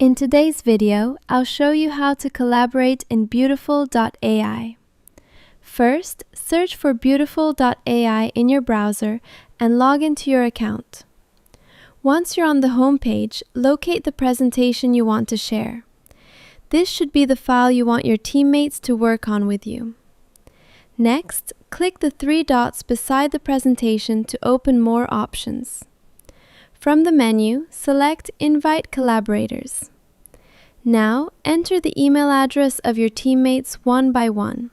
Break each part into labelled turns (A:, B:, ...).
A: In today's video, I'll show you how to collaborate in Beautiful.ai. First, search for Beautiful.ai in your browser and log into your account. Once you're on the home page, locate the presentation you want to share. This should be the file you want your teammates to work on with you. Next, click the three dots beside the presentation to open more options. From the menu, select Invite Collaborators. Now, enter the email address of your teammates one by one.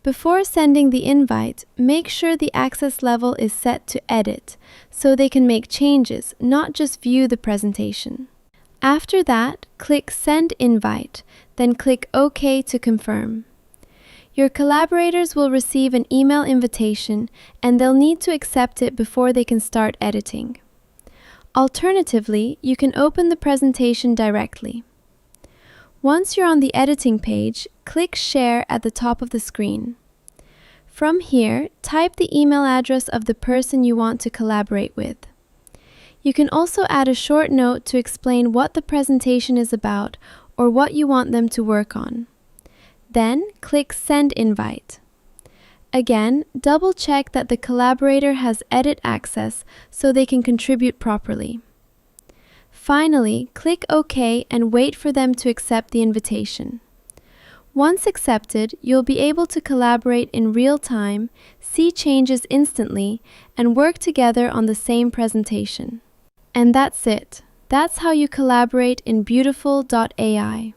A: Before sending the invite, make sure the access level is set to Edit, so they can make changes, not just view the presentation. After that, click Send Invite, then click OK to confirm. Your collaborators will receive an email invitation, and they'll need to accept it before they can start editing. Alternatively, you can open the presentation directly. Once you're on the editing page, click Share at the top of the screen. From here, type the email address of the person you want to collaborate with. You can also add a short note to explain what the presentation is about or what you want them to work on. Then, click Send Invite. Again, double-check that the collaborator has edit access so they can contribute properly. Finally, click OK and wait for them to accept the invitation. Once accepted, you'll be able to collaborate in real time, see changes instantly, and work together on the same presentation. And that's it. That's how you collaborate in Beautiful.ai.